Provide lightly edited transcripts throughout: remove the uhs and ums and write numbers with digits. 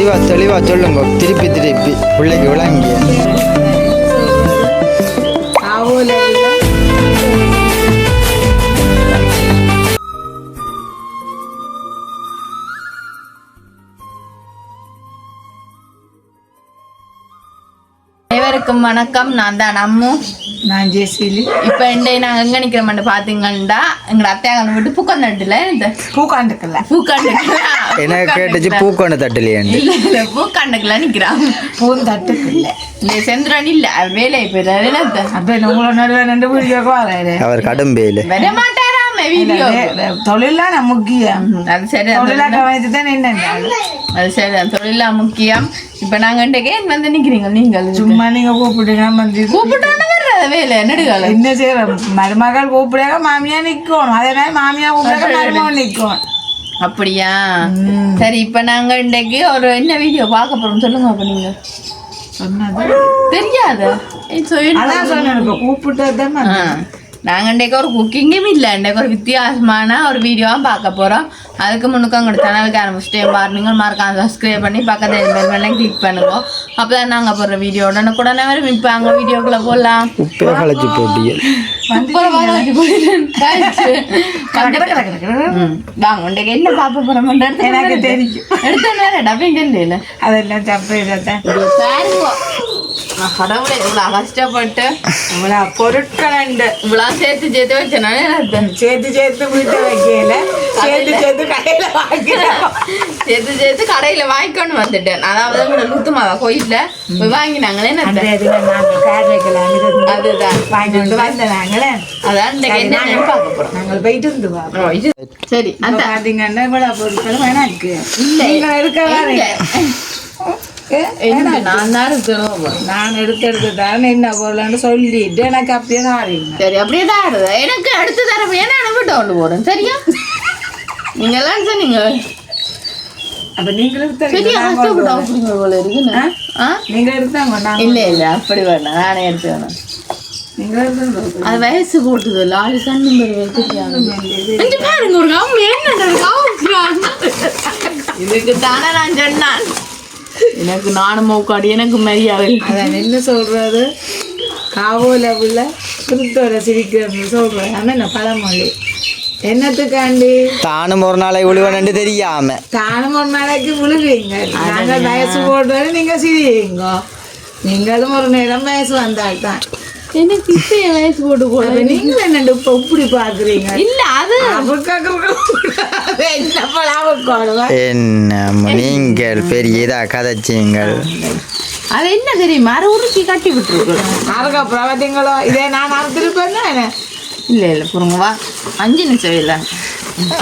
வடிவா தெளிவா சொல்லுங்க, திருப்பி திருப்பி பிள்ளைக்கு விளங்கிய. அனைவருக்கும் வணக்கம். நான் தான் அம்மு. நான் ஜெசிலி. இப்போ இன்றைய நாங்கள் எங்கே நிற்கிறோம்னு பார்த்தீங்கன்னா எங்களை அத்தையாங்க விட்டு பூக்கொண்டுல இந்த பூக்காண்டுக்கல எனக்கு கேட்டுச்சு பூக்கொண்டு தட்டுலையாண்டு. இல்லை இல்லை பூக்காண்டுக்குள்ள நிற்கிறான். பூந்தட்டுக்கு இல்லை இந்த செந்திரன் இல்லை, அவர் வேலையை போயிடுறாரு. என்னத்த அப்போ உங்களோட நடுவில் ரெண்டு வீடியோக்கு வராரு. அவர் கடும்பேலு வர மாட்டாராம வீடியோ. தொழிலான முக்கியம். அது சரி, தொழிலா கவனித்து தான் என்ன அது சரி, தொழிலா முக்கியம். இப்போ நாங்கள் இன்றைக்கு ஏன் வந்து நிற்கிறீங்க? நீங்கள் சும்மா நீங்கள் கூப்பிட்டுங்க வந்து கூப்பிட்டோன்னு வர்றத வேலை நெடுகால என்ன செய்யறோம்? மருமகள் கூப்பிடாக மாமியா நிற்கணும், அதே மாதிரி மாமியா கூப்பிடாக மருமகள் நிற்கும். அப்படியா? சரி, இப்போ நாங்கள் இன்றைக்கு ஒரு என்ன வீடியோ பார்க்க போகிறோம் சொல்லுங்க. அப்போ நீங்கள் சொன்னது தெரியாது. அதான் சொன்னேன் கூப்பிட்டதான். நாங்கள் இன்றைக்கு ஒரு குக்கிங்கும் இல்லை, இன்றைக்கு ஒரு வித்தியாசமான ஒரு வீடியோவாக பார்க்க போகிறோம். அதுக்கு முன்னுக்கு உங்களோட சேனலுக்கு ஆரம்பிச்சிட்டே பாருங்க, மறக்காம சப்ஸ்கிரைப் பண்ணி பக்கத்தில் பெல் பண்ணி கிளிக் பண்ணுங்க. அப்போ தான் நாங்கள் போடுற வீடியோ உடனே வரும். இப்போ அங்கே வீடியோக்குள்ளே போடலாம். கலைச்சி போட்டியல் வாங்க இன்றைக்கு என்ன பார்க்க போகிறோம் எனக்கு தெரியும். எடுத்த டப்பிங் இல்லை அதெல்லாம் சப்பைதான் கடவுளை இவ்வளோ கஷ்டப்பட்டு இவ்வளோ பொருட்கள் இவ்வளோ சேர்த்து சேர்த்து வச்சனால சேர்த்து வீட்டை வைக்கல, சேர்த்து கடையில் சேர்த்து கடையில் வாங்கிக்கொண்டு வந்துட்டேன். அதாவது லுத்துமாவா கோயிலில் போய் வாங்கினாங்களே. அதுதான் வாங்கிட்டு வந்தாங்களே. அதான் என்ன பார்க்க போகிறோம். நாங்கள் போயிட்டு இருந்து சரி, அந்த பார்த்தீங்கன்னா இவ்வளோ பொருட்கள் வேணா இருக்கு. இல்லை எடுக்க நான் எடுத்து தானே என்ன பொருள்னு சொல்லிட்டு எனக்கு அப்படியே தாரீங்க. சரி, அப்படியே தான் எனக்கு எடுத்து தர ஏன்னா விட்டு கொண்டு போறேன். சரியா? நீங்க எல்லாம் சொன்னீங்க. அப்ப நீங்களும் போல இருக்கு. நீங்க எடுத்தாங்க. இல்ல இல்ல அப்படி வேணாம், நானே எடுத்து வேணாம். அது வயசு போட்டுது லாரி கண்ணு பாருங்க. இதுக்கு தானே நான் சொன்னான். எனக்கு நானும் மௌக்காடி எனக்கு மரியாதை. அதான் என்ன சொல்றது, காவோல உள்ள சுருத்தோட சிரிக்கிறன்னு சொல்றேன். என்ன பழமொழி என்னத்துக்காண்டி தானும் ஒரு நாளை விழுவனு தெரியாம தானும் ஒரு நாளைக்கு விழுவீங்க. நாங்கள் வயசு போடுறது நீங்க சிரிங்க. நீங்களும் ஒரு நேரம் வயசு வந்தால்தான். எனக்கு இப்ப வயசு போட்டு போட நீங்க என்ன இப்ப இப்படி பாக்குறீங்க? இல்ல அது என்ன நீங்கள் பெரிய இதா கதைச்சிங்கள். அது என்ன தெரியுமா, அரை உருக்கி கட்டி விட்டுருக்கு. அதுக்கப்புறம் பார்த்தீங்களோ இதே நான் அறுத்துருப்பேன். இல்ல இல்ல புரிங்க வா, 5 நிமிஷம் இல்லை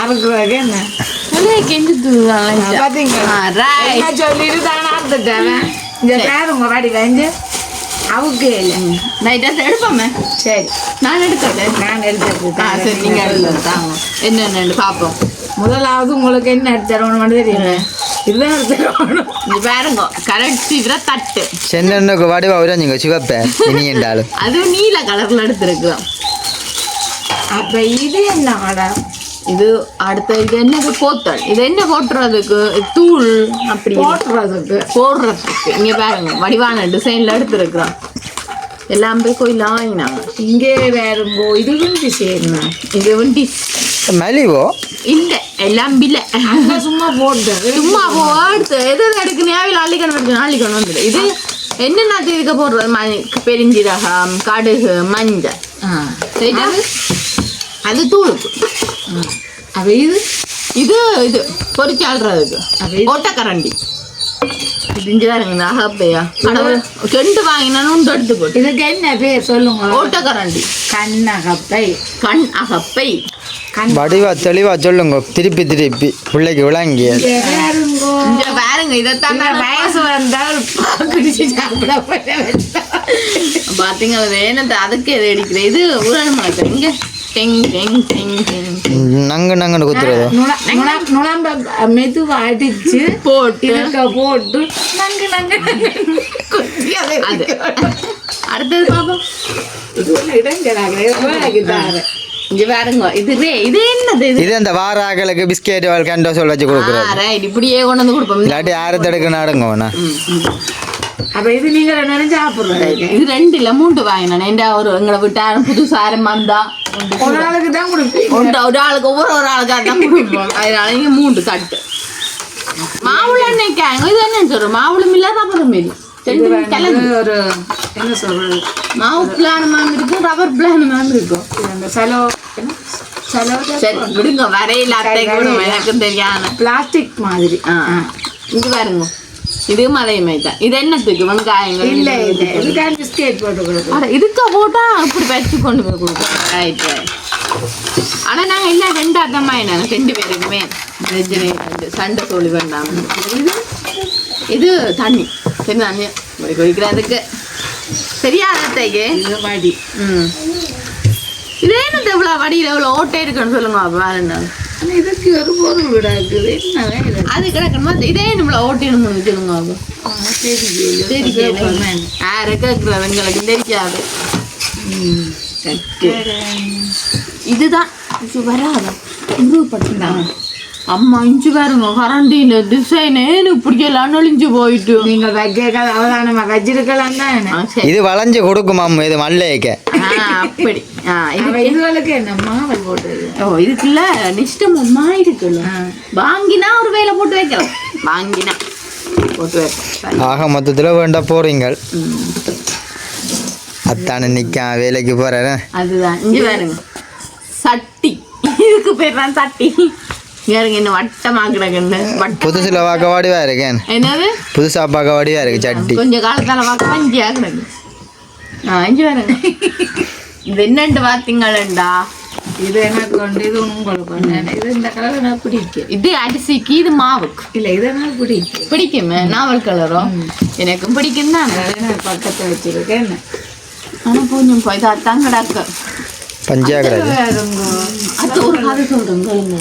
அறுக்குறதுக்கு என்ன பார்த்தீங்களா சொல்லிட்டு தானே அறுத்துட்டேன். இந்த பேருங்க வாடி வாங்கி அவுக்கு இல்லை நைட்டாக எடுப்போமே. சரி, நான் எடுக்கிறேன். நான் எடுத்துருக்கேன். சரி, நீங்கள் எடுத்தாங்க என்னென்னு பார்ப்போம். முதலாவது உங்களுக்கு என்ன எடுத்துறோன்னு மட்டும் தெரியுங்க. இதுதான் எடுத்துக்கணும். இது பாருங்க, கரெக்ட் இதுல தட்டு சென்னனுக்கு வடிவா உரைஞ்சிங்க சிவப்பேன் இனி என்றாலும் அதுவும் நீல கலர்ல எடுத்துருக்குறோம். அப்ப இது என்ன கடை? இது அடுத்த இது என்னது போத்தல். இது என்ன போட்டுறதுக்கு தூள் அப்படி போடுறதுக்கு இங்க பாருங்க வடிவான டிசைன்ல எடுத்துருக்குறோம். எல்லாம் போய் கோயில வாங்கினாங்க. இங்கே வேறுங்கோ இதுவும் டிசைன். இதுவும் மலிவோ இல்ல எல்லாம் பில்ல சும்மா போட்டு சும்மா எடுத்து எது எடுக்கு நேவில் அள்ளிக்கணும் வந்துடு. இது என்னென்ன இதுக்கு போடுறது, பெருஞ்சீரகம், கடுகு, மஞ்சள், அது தூளுக்கு. அப்ப இது இது இது பொறிச்சு ஆடுறதுக்கு ஓட்டக்கரண்டி. அகப்பையா கடவுள் 2 வாங்கினாலும் எடுத்து போட்டு. இதுக்கு என்ன பேர் சொல்லுங்க? ஓட்டக்கரண்டி. கண்ணகப்பை. கண் அகப்பை. வடிவா தெளிவா சொல்லுங்க, திருப்பி திருப்பி பிள்ளைக்கு விளங்கிய. பாருங்க, இதைத்தான் வயசு வந்தால் பாத்தீங்களா வேணத்தை அதுக்கு எது அடிக்கிறேன். இது உரண் மாட்டேன் இங்க நங்கு நங்குன்னு குத்துறது. நுழம்ப மெதுவா அடிச்சு போட்டு நங்கு நங்கு அடுத்தது பாப்போம். இது ஒன்று இடைஞ்சலாக. இங்க பாருங்க இது என்னது இது அந்த வார ஆக்களுக்கு பிஸ்கெட் கண்டோசோல் வச்சு கொடுக்குறது. ரைட் இப்படியே கொண்டு வந்து கொடுப்போம். இல்லாட்டி யாரு தடுக்க நாடுங்கண்ணா. அப்ப இது நீங்க என்ன சாப்பிடுறீங்க? இது 2 இல்ல 3 வாங்கினேன். ஏண்டா ஒரு எங்களை விட்டா புதுசா வந்தா ஒரு ஆளுக்கு தான் கொடுப்பீங்க. ஒரு ஆளுக்கு ஒவ்வொரு ஆளுக்காக தான் கொடுப்போம். அதனால நீங்க 3 தட்டு மாவுள நினைக்காங்க. இது என்ன சொல்றோம்? மாவுளும் இல்ல ரப்பரும் இல்லை. ஒரு என்ன சொல்றது, மாவு பிளான் மாதிரி இருக்கும், ரப்பர் பிளான் மாதிரி இருக்கும். அந்த சலோ சரி விடுங்க, வரையில அத்தைக்கு விடுவோம், எனக்கும் தெரியாது. பிளாஸ்டிக் மாதிரி. இங்க பாருங்க, இது மலையமை தான். இது என்னத்துக்கு? வெங்காயங்கள் இல்ல இல்ல, இதுக்கான பிஸ்கெட் போட்டு கொடுக்கும். இதுக்கு போட்டா இப்படி வச்சு கொண்டு போய் கொடுப்போம். Right right. ஆனா நாங்க என்ன 2 அர்த்தமா என்ன 2 பேருக்குமே சண்டை தோழி வேண்டாம். இது தண்ணி சரி, தண்ணி குடிக்கிறதுக்கு சரியா அத்தைக்கு இது வடி. இது என்னது இவ்வளவு வடியில எவ்வளவு ஓட்டை இருக்குன்னு சொல்லுங்க. அப்ப இதுக்கு ஒரு பொருள் விட இருக்குது. என்ன அது கிடக்கணுமா? இதே நம்மள ஓட்டின்னு சொல்லுங்க. எங்களுக்கு தெரியாது. இதுதான் வராது. அம்மா இஞ்சி பாருங்க, கரண்டியில டிசைன் இப்படியெல்லாம் நொழிஞ்சு போயிட்டு. நீங்க அவதானமா வச்சிருக்கலாம் தான். இது வளைஞ்சு கொடுக்குமா இது மல்லைக்க? அப்படி இதுகளுக்கு என்ன மாவல் போட்டது? ஓ இதுக்குள்ள நிஷ்டமா இருக்குல்ல. வாங்கினா ஒரு வேலை போட்டு வைக்கலாம். வாங்கினா போட்டு வைப்போம். ஆக மொத்தத்துல வேண்டா போறீங்க. அத்தான நிக்க வேலைக்கு போறேன். அதுதான் இங்க பாருங்க, சட்டி. இதுக்கு பேர் தான் சட்டி. யாருங்க என்ன வட்டமா கிடக்குன்னு புதுசுல பார்க்க வாடிவா இருக்கேன். என்னது புதுசா பார்க்க வாடிவா இருக்கு சட்டி. கொஞ்சம் காலத்தால பார்க்க பஞ்சியா கிடக்கு. இங்க பாருங்க, இது என்னண்டு பாத்தீங்களா? இது எனக்கு கொண்டு இது உங்களுக்கு இது இந்த கலர் எனக்கு பிடிக்கும். இது அரிசிக்கு, இது மாவுக்கு. இல்ல இது எனக்கு பிடிக்கும். பிடிக்குமே நாவல் கலரும் எனக்கும் பிடிக்கும் தான். பக்கத்தை வச்சிருக்கேன். ஆனா கொஞ்சம் போய் தான் கிடக்கு பஞ்சியா கிடக்கு. அது ஒரு கதை சொல்றேங்க.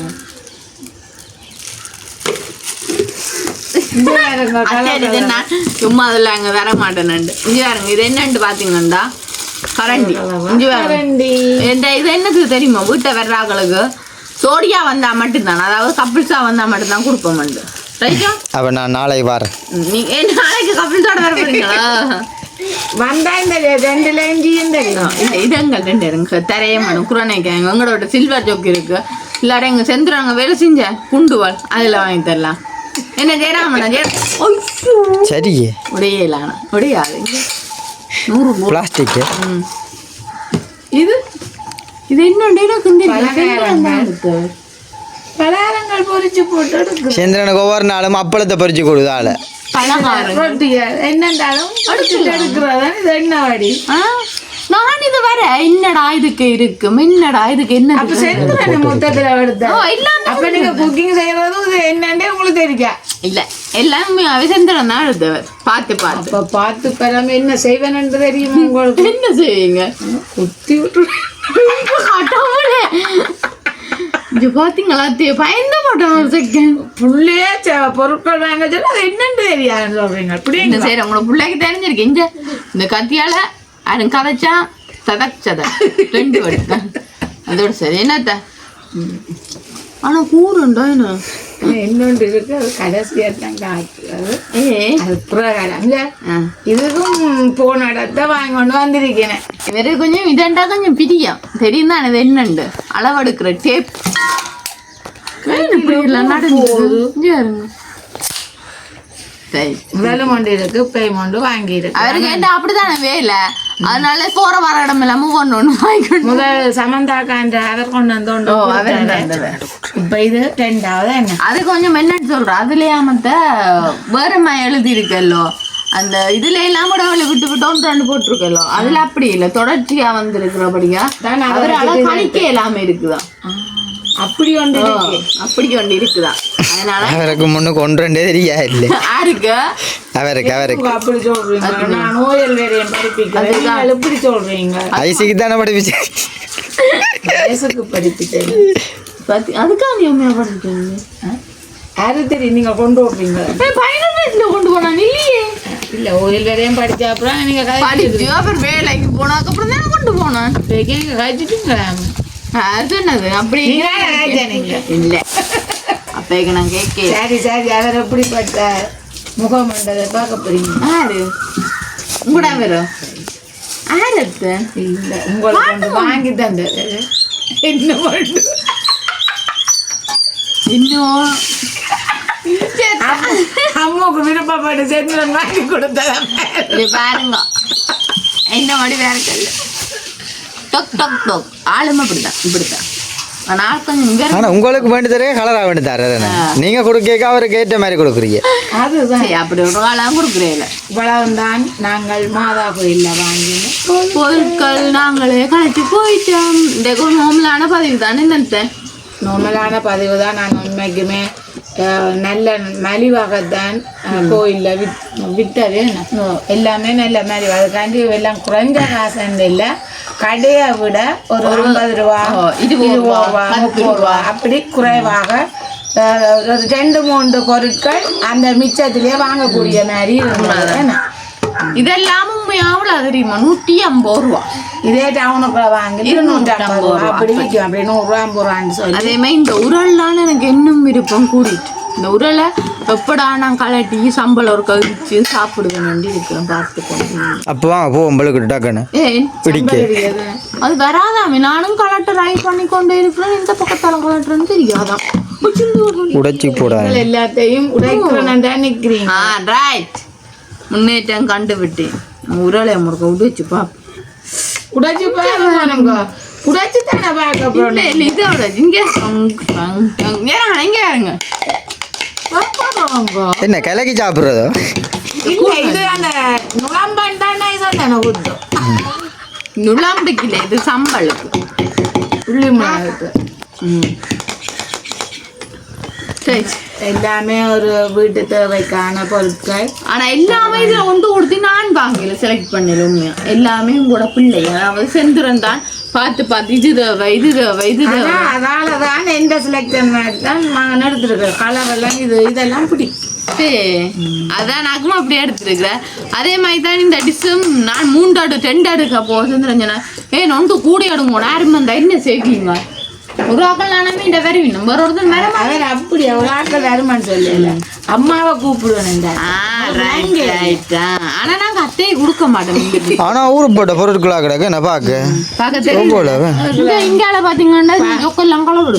சும்மா அதுல அங்க வர மாட்டேன்னு இங்க பாருங்க. இது என்னன்னு பாத்தீங்கன்னா கரண்டி. இங்க பாருங்க, இது என்னது தெரியுமா? வீட்டை வர்றாங்களுக்கு சோடியா வந்தா மட்டும்தான், அதாவது கப்பிள்ஸா வந்தா மட்டும்தான் கொடுப்போம். அப்ப நான் நாளைக்கு வரேன். நீங்க நாளைக்கு கப்பிள்ஸோட வர போறீங்களா? வந்தா இந்த 2 லைன் தெரியும். இல்ல இது எங்க 2 இருங்க தரைய மனம் குரானைக்காங்க. எங்களோட சில்வர் ஜோக்கு இருக்கு. இல்லாட எங்க செந்துறாங்க வேலை செஞ்ச குண்டுவாள் அதுல வாங்கி தரலாம். என்ன ஜெயராமனா சரி உடையலான உடையாது 100 பிளாஸ்டிக். இது இது இன்னொன்று பலகாரங்கள் பொரிச்சு போட்டு சந்திரனுக்கு ஒவ்வொரு நாளும் அப்பளத்தை பொரிச்சு கொடுதால என்னண்டாலும் எடுக்கிறதா இது என்ன வாடி. நான் இது வர என்னடா இதுக்கு இருக்கு, என்னடா இதுக்கு என்ன மொத்தத்துல எடுத்தா அப்ப நீங்க குக்கிங் செய்யறதும் இது என்னண்டே உங்களுக்கு தெரியா? இல்ல எல்லாமே அவிசந்திரன் தான் எழுதுவர். பார்த்து பார்த்து பார்த்து பெறாம என்ன செய்வேன்னு தெரியுமா உங்களுக்கு? என்ன செய்வீங்க? குத்தி விட்டு பாத்தீங்களா? பயந்த மாட்டோம் ஒரு செகண்ட். புள்ளையே பொருட்கள் வாங்க சொல்லி அது என்னன்னு தெரியாது சொல்றீங்க. அப்படி என்ன செய்யற உங்களோட பிள்ளைக்கு தெரிஞ்சிருக்கு. இந்த கத்தியால அது கதைச்சா சதச்சத 2 வடிதான் அதோட சரி. என்னத்த ஆனா கூறுண்டா என்ன இன்னொன்று இருக்கு. அது கடைசியா தான் காட்டுறது. அது பிரகாரம் இதுக்கும் போன இடத்த வாங்கி கொண்டு வந்திருக்கேன். இவரு கொஞ்சம் இதண்டா கொஞ்சம் பிரியம் தெரியும் தான். இது என்னண்டு அளவெடுக்கிற டேப் நடந்து முதலும் ஒன்று இருக்கு, பேமெண்ட் வாங்கி இருக்கு. அவருக்கு என்ன அப்படித்தானே வேலை. அதனால போற வர இடம் எல்லாம் ஒன்று வாங்கிக்கணும். முதல் சமந்தாக்கான்ற அவர் கொண்டு வந்து இப்ப இது 2வது என்ன அது கொஞ்சம் என்னன்னு சொல்ற அதுலயே மத்த வேறமா எழுதி இருக்கல்லோ. அந்த இதுல எல்லாம் கூட அவளை விட்டு விட்டு 1-2 போட்டிருக்கல்லோ. அதுல அப்படி இல்லை, தொடர்ச்சியா வந்திருக்கிறபடியா அவரால கணிக்க எல்லாமே இருக்குதான். அப்படி ஒன்று இருக்குதான். அதனால அவருக்கு முன்னுக்கு 1-2 தெரியா இல்லை யாருக்கு அவருக்கு அப்படி சொல்றீங்க. நான் ஓயல் வேறையும் படிப்பிக்கிறேன். எப்படி சொல்றீங்க? ஐசிக்கு தானே படிப்பிச்சு, வயசுக்கு படிப்பிட்டேன். அதுக்காக நீ உண்மையா படிச்சிட்டீங்க? யாரு தெரியும் நீங்க கொண்டு விடுறீங்க? 15 வயசுல கொண்டு போனா இல்லையே. இல்ல ஓயல் வேறையும் படிச்ச அப்புறம் நீங்க வேலைக்கு போனதுக்கு அப்புறம் தான் கொண்டு போனேன். கழிச்சிட்டீங்களா? அது என்னது அப்படி இல்ல அப்ப நான் கேட்க சரி சரி அவர் எப்படிப்பட்ட முகமண்டதை பார்க்க போறீங்க யாரு உங்களா வரும் ஆரத்து இல்ல உங்களுக்கு வாங்கி தந்தது என்ன பண்ணு இன்னும் அம்மாவுக்கு விருப்பப்பட்டு செந்திரன் வாங்கி கொடுத்ததா பாருங்க என்ன மாதிரி வேற கல்ல டொக் டொக் டொக் ஆளுமே இப்படித்தான் ஆனால் கொஞ்சம் வேற ஆனா உங்களுக்கு வேண்டி தரே கலரா வேண்டி தர்றது நீங்க கொடுக்க அவருக்கு ஏற்ற மாதிரி கொடுக்குறீங்க அதுதான் அப்படி ஒரு ஆளாக கொடுக்குறேன் இவ்வளவுதான் நாங்கள் மாதா கோயில்ல வாங்கினோம் பொருட்கள் நாங்களே கழிச்சு போயிட்டோம் இந்த நோமலான பதிவு தானே நினைத்தேன் நார்மலான பதிவு தான் நான் உண்மைக்குமே நல்ல மலிவாகத்தான் கோயிலில் விட்டது எல்லாமே நல்ல மலிவு அதுக்காண்டி எல்லாம் குறைஞ்ச காசுன்னு இல்லை கடையை விட ஒரு 50 ரூபா 20 ரூபா 30 ரூபா அப்படி குறைவாக ஒரு 2-3 பொருட்கள் அந்த மிச்சத்திலேயே வாங்கக்கூடிய மாதிரி இருந்தது இதெல்லாம் எவ்வளோ தெரியுமா 150 ரூபா இதே டவுனுக்குள்ள வாங்கி 250 ரூபா அப்படி விற்கும் அப்படி 100 ரூபா 50 ரூபான்னு சொல்லி அதே மாதிரி இந்த உரல்லாம் எனக்கு இன்னும் விருப்பம் கூடிட்டு இந்த உரலை எப்படா நான் கலட்டி சம்பளம் ஒரு கழிச்சு சாப்பிடுவேன் இருக்கிறேன் பார்த்துக்கோங்க அப்போ வாங்க போ உங்களுக்கு டக்குன்னு ஏன் பிடிக்க அது வராதாமே நானும் கலெக்டர் ட்ரை பண்ணி கொண்டே இருக்கிறேன் இந்த பக்கத்தால கலெக்டர்னு தெரியாதான் உடைச்சி போடாது எல்லாத்தையும் உடைக்கிறேன் நிற்கிறீங்க ரைட் முன்னேற்றம் கண்டு விட்டேன் உரலை முறுக்க உடைச்சு பாப்போம் உடைச்சு பாருங்க உடைச்சு தானே பார்க்க போறோம் இதோட இங்க இங்க இருங்க என்ன கிளக்கி சாப்பிட்றதோ இல்லை இது அந்த நுழம்பண்டானே தானே ஊற்றும் நுழம்புக்கு இல்லை இது சம்பளுக்கு உள்ளி மிளகுக்கு சரி எல்லாமே ஒரு வீட்டு தேவைக்கான பொருட்கள் ஆனா எல்லாமே இதுல ஒன்று கொடுத்து நான் வாங்கல செலக்ட் பண்ணல உண்மையா எல்லாமே உங்களோட பிள்ளை அதாவது செந்துரன் தான் பார்த்து இது தேவை இது தேவை இது தேவை அதாலதான் எந்த செலக்ஷன் தான் நான் எடுத்துருக்கேன் கலர் எல்லாம் இதெல்லாம் பிடிக்கும் அதான் நாக்கும் அப்படியே எடுத்துருக்கிறேன் அதே மாதிரி தான் இந்த டிஷ்ஷும் நான் 3 ஆடு 2 அடுக்க போ செந்துரன் சொன்னேன் நொண்டு கூடி அடுங்க யாரும் வந்தா என்ன செய்வீங்க ஒரு ஆக்கள் நானுமே இந்த வருவீங்க ஒரு ஒருத்தர் மேடம் அவர் அப்படி ஒரு ஆட்கள் வருமானு சொல்லல அம்மாவை கூப்பிடுவேன் ஆனா நாங்க அத்தையை கொடுக்க மாட்டோம் ஆனா ஊருக்கு போட்ட பொருட்களா கிடக்கு என்ன பார்க்க இங்கால பாத்தீங்கன்னா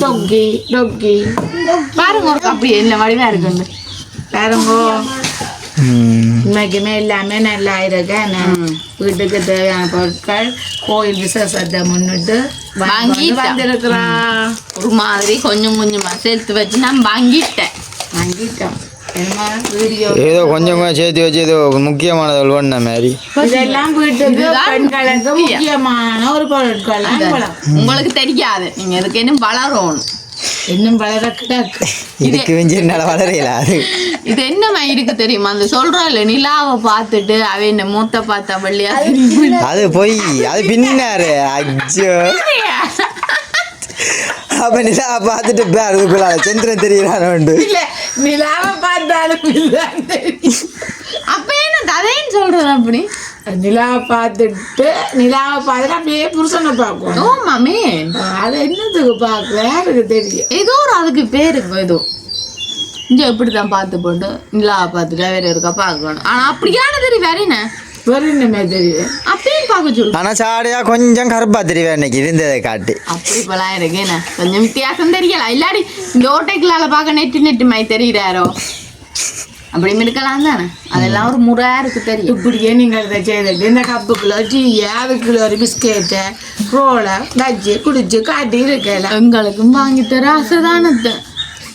டொக்கி டொக்கி பாருங்க ஒரு அப்படி என்ன வடிவா இருக்குன்னு பாருங்க இன்னைக்குமே எல்லாமே நல்லா இருக்கு வீட்டுக்கு தேவையான பொருட்கள் கோயில் விசேஷத்தை முன்னிட்டு வாங்கி வந்திருக்கிறா ஒரு மாதிரி கொஞ்சம் கொஞ்சமா சேர்த்து வச்சு நான் வாங்கிட்டோம் ஏதோ கொஞ்சம் சேர்த்து வச்சு ஏதோ முக்கியமானது ஒண்ணு மாதிரி இதெல்லாம் வீட்டுக்கு பெண்களுக்கு முக்கியமான ஒரு பொருட்கள் உங்களுக்கு தெரியாது நீங்க இதுக்கு இன்னும் வளரணும் இன்னும் வளர கிடக்கு இதுக்கு வெஞ்சி என்னால வளரையில அது இது என்ன இருக்கு தெரியுமா அந்த சொல்றாள் நிலாவை பார்த்துட்டு அவ என்ன மூத்த பார்த்தா வள்ளியா அது போய் அது பின்னாரு அஜ்ஜோ அப்ப நிலாவை பார்த்துட்டு அதுக்குள்ள சந்திரன் தெரியறானு இல்ல நிலாவை பார்த்தாலும் அப்ப என்ன அதேன்னு சொல்றது அப்படி நிலாவை பார்த்துட்டு அப்படியே புருஷனை பார்க்கும் ஓ மாமே அது என்னத்துக்கு பார்க்க யாருக்கு தெரியும் ஏதோ ஒரு அதுக்கு பேரு ஏதோ இங்க எப்படிதான் பார்த்து போட்டு நிலாவை பார்த்துட்டு வேற இருக்கா பார்க்கணும் ஆனா அப்படியான தெரியும் வேற என்ன வேற தெரியும் அப்படியும் பார்க்க சொல்லு ஆனா சாடையா கொஞ்சம் கருப்பா தெரியும் இன்னைக்கு இருந்ததை காட்டி அப்படி இப்பெல்லாம் இருக்கு என்ன கொஞ்சம் வித்தியாசம் தெரியல இல்லாடி இந்த ஓட்டைக்குள்ளால பார்க்க நெட்டு மாதிரி தெரியுறாரோ அப்படி இருக்கலாம் தானே அதெல்லாம் ஒரு முறையா இருக்கு தெரியும் இப்படியே நீங்கள் இதை செய்துட்டு இந்த கப்புக்குள்ள டீ அதுக்குள்ள ஒரு பிஸ்கெட்டு ரோலை வச்சு குடிச்சு காட்டி இருக்கல எங்களுக்கும் வாங்கி தர ஆசைதானது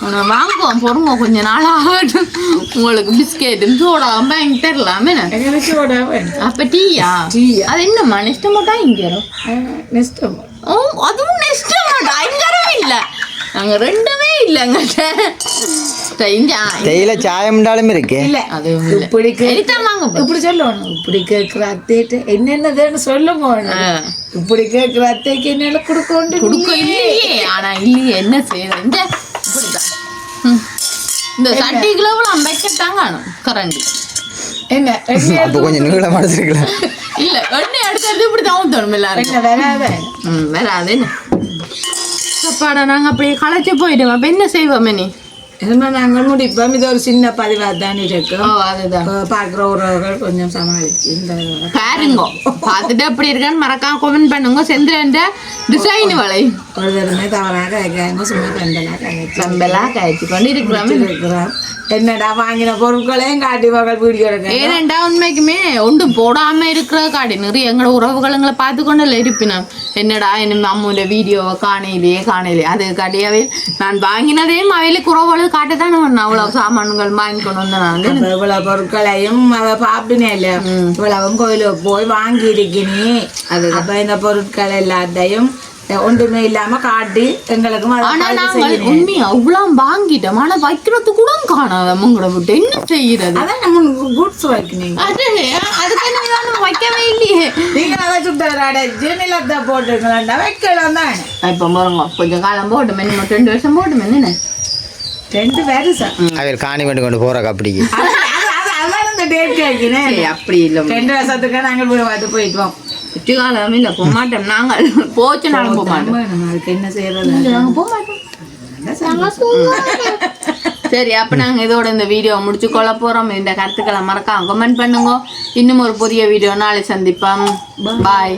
ஆனால் வாங்குவோம் பொறுங்க கொஞ்ச நாள் ஆகட்டும் உங்களுக்கு பிஸ்கெட்டும் சோடாவும் வாங்கி தரலாமே எங்களுக்கு சோடா வேணும் அப்போ டீயா அது என்னம்மா நெஸ்ட் மாட்டா இங்கே நெஸ்டம் ஓ அதுவும் நெஸ்ட் மாட்டா இங்கரும் இல்லை நாங்கள் ரெண்டுமே இல்லைங்க தேயில சாயம்டாலும் இருக்கு இல்ல இப்படி இப்படி சொல்லணும் இப்படி கேட்கிற அத்தைட்டு என்னென்னதுன்னு சொல்ல போகணும் இப்படி கேட்கிற அத்தைக்கு என்னால கொடுக்க இல்லையே ஆனா இல்லையே என்ன செய்யறது இப்படிதான் இந்த சட்டிக்குள்ள வைக்கட்டாங்க கரண்டி என்ன கொஞ்சம் நீளமா எடுத்துருக்கலாம் இல்ல எண்ணெய் எடுக்கிறது இப்படிதான் ஊத்தணும் எல்லாரும் வராது வராது சாப்பாடா நாங்கள் அப்படியே களைச்சி போயிடுவோம். அப்போ என்ன செய்வோம் நீ? என்னமா நாங்கள் முடிப்போம். இது ஒரு சின்ன பதிவாக தான் இருக்கும். அதுதான் பார்க்குற உறவுகள் கொஞ்சம் சமாளிச்சு இந்த பாருங்க, பார்த்துட்டு எப்படி இருக்கான்னு மறக்காம கமெண்ட் பண்ணுங்க. செந்திரன் டிசைன் வலை ஒரு தடவை தவறாக கேட்காம சும்மா கம்பெல்லாம் கழிச்சு கொண்டு இருக்கிறோம். என்னடா வாங்கின பொருட்களையும் காட்டி மகள் வீடியோ எடுக்க. ஏனண்டா உண்மைக்குமே ஒன்று போடாம இருக்கிற காடி நிறைய எங்களோட உறவுகளுங்களை பார்த்து கொண்டு இருப்பினோம். என்னடா என்ன அம்முடைய வீடியோவை காணையிலே அது கடையாவே நான் வாங்கினதையும் அவையிலுக்கு உறவுகளுக்கு காட்டத்தானே பண்ணேன். அவ்வளவு சாமான்கள் வாங்கி கொண்டு வந்தேன். நான் இவ்வளவு பொருட்களையும் பாப்பினே இல்லை, இவ்வளவும் கோயிலுக்கு போய் வாங்கி இருக்கீனே. அது அப்ப இந்த பொருட்கள் எல்லாத்தையும் ஒன்றுமே இல்லாம காட்டி எங்களுக்கும் உண்மையா அவ்வளவு வாங்கிட்டோம். ஆனா வைக்கிறது கூட காணாத உங்களோட விட்டு என்ன செய்யறது? அதான் நம்ம குட்ஸ் வைக்கணும். அதுக்கு வைக்கவே இல்லையே. நீங்க அதை சுத்தராடைச்சு நிலத்தை போட்டுருக்கலாம்டா, வைக்கலாம் தான். இப்ப பாருங்க கொஞ்சம் காலம் போட்டுமே, 2 வருஷம் போட்டுமே. என்ன 2 வருஷம் அவர் காணி கொண்டு கொண்டு போறாங்க அப்படிக்கு. அதான் இந்த டேட் கேட்கிறேன். அப்படி இல்லை, 2 வருஷத்துக்கு நாங்கள் போய் பார்த்து போயிட்டோம். சுற்றி காலம் இல்லை, போக மாட்டோம். நாங்கள் போச்சு நாங்கள் போக மாட்டோம். அதுக்கு என்ன செய்யறது? நாங்கள் போக மாட்டோம். சரி, அப்போ நாங்கள் இதோட இந்த வீடியோவை முடிச்சு கொள்ள போகிறோம். இந்த கருத்துக்களை மறக்காம கமெண்ட் பண்ணுங்க. இன்னும் ஒரு புதிய வீடியோ நாளை சந்திப்போம். பாய்.